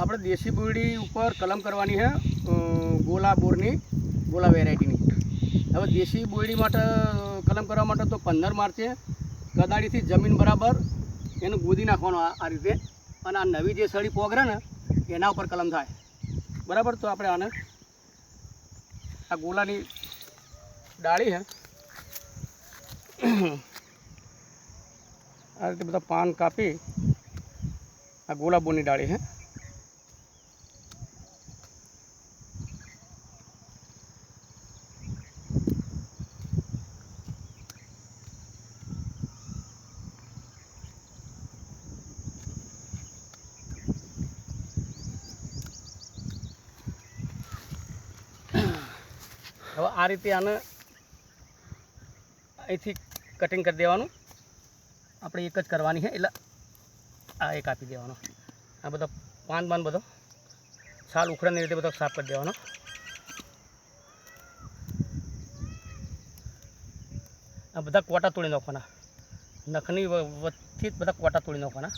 આપણે દેશી બોરડી ઉપર કલમ કરવાની છે ગોલા બોરની ગોલા વેરાયટીની। હવે દેશી બોરડી માટે કલમ કરવા માટે તો 15 માર્ચે કદાળીથી જમીન બરાબર એને ગોદી નાખવાનો આ રીતે, અને આ નવી જે સળી પોગરે ને એના ઉપર કલમ થાય બરાબર। તો આપણે આને આ ગોલાની ડાળી છે આ રીતે બધા પાન કાપી આ ગોલા બોરની ડાળી છે। હવે આ રીતે આને અહીંથી કટિંગ કરી દેવાનું, આપણે એક જ કરવાની છે એટલે આ એક આપી દેવાનો। આ બધો પાન બધો છાલ ઉખડાની રીતે બધો સાફ કરી દેવાનો। આ બધા કોટા તોડી નાખવાના, નખની વચ્ચે જ બધા કોટા તોડી નાખવાના।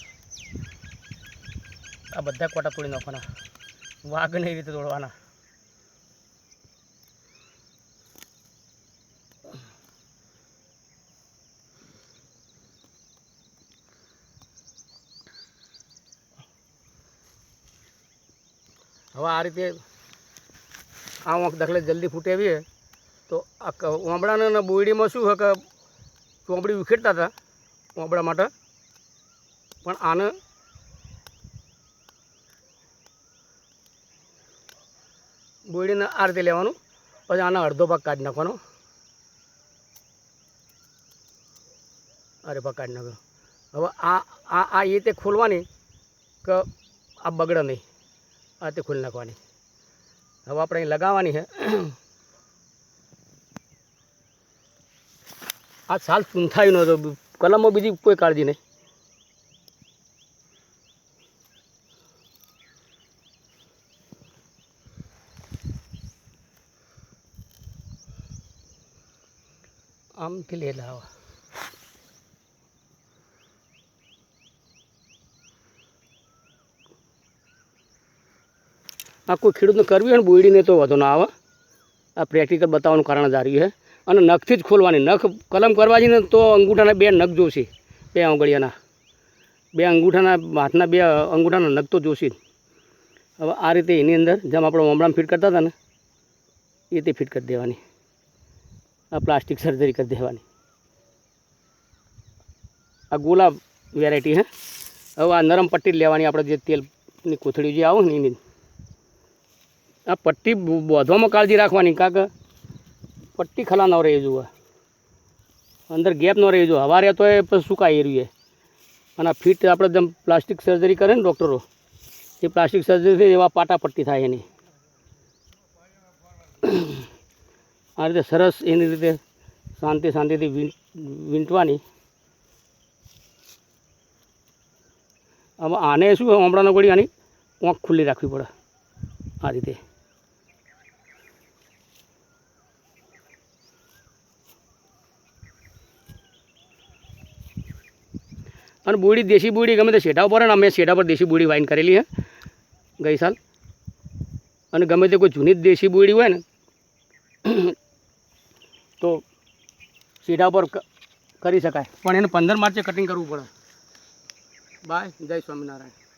આ બધા કોટા તોડી નાખવાના, વાઘને એ રીતે તોડવાના। હવે આ રીતે આ વાંક દાખલે જલ્દી ફૂટે એવી તો આ ઓમળાના બોયડીમાં શું છે કે ચોંબડી ઉખેડતા હતા ઓમળા માટે, પણ આને બોયડીને આ રીતે લેવાનું, પછી આનો અડધો ભાગ કાઢી નાખવાનો। અરે ભાગ કાઢી નાખ્યો। હવે આ આ આ એ રીતે ખોલવાની કે આ બગડે નહીં, આ રીતે ખોલી નાખવાની। હવે આપણે અહીં લગાવવાની છે। આ સાલ ચૂંથાઈ ન તો કલમમાં બીજી કોઈ કાળજી નહીં। આમથી લે લાવા આ કોઈ ખેડૂતને કરવી હોય ને બોયડીને તો વધુ ના આવે। આ પ્રેક્ટિકલ બતાવવાનું કારણ જ આ રહ્યું છે। અને નખથી જ ખોલવાની, નખ કલમ કરવા જઈને તો અંગૂઠાના 2 નખ જોશે, 2 આંગળીયાના 2 અંગૂઠાના હાથના 2 અંગૂઠાના નખ તો જોશે જ। હવે આ રીતે એની અંદર જેમ આપણે ઓમળામાં ફિટ કરતા હતા ને એ રીતે ફિટ કરી દેવાની, આ પ્લાસ્ટિક સર્જરી કરી દેવાની। આ ગોલા વેરાયટી છે। હવે આ નરમ પટ્ટી લેવાની, આપણે જે તેલની કોથળી જે આવે ને એની આ પટ્ટી બાંધવામાં કાળજી રાખવાની, કારણ કે પટ્ટી ખલા ન રહી જુએ, અંદર ગેપ ન રહી જોઈએ, હવા રહેતો હોય પછી સુકાય એરીએ। અને આ ફિટ આપણે જેમ પ્લાસ્ટિક સર્જરી કરે ને ડૉક્ટરો, એ પ્લાસ્ટિક સર્જરીથી એવા પાટા પટ્ટી થાય એની। આ રીતે સરસ એની રીતે શાંતિથી વીંટવાની। હવે આને શું હમણાંનો ગળી આની આંખ ખુલ્લી રાખવી પડે આ રીતે। અને બોયડી દેશી બોયડી ગમે તે શેઢા ઉપર, ને અમે શેઢા પર દેશી બોયડી વાઈન કરેલી છે ગઈ સાલ। અને ગમે તે કોઈ જૂની દેશી બોયડી હોય ને તો શેઢા પર કરી શકાય, પણ એને 15 માર્ચે કટિંગ કરવું પડે। બાય, જય સ્વામિનારાયણ।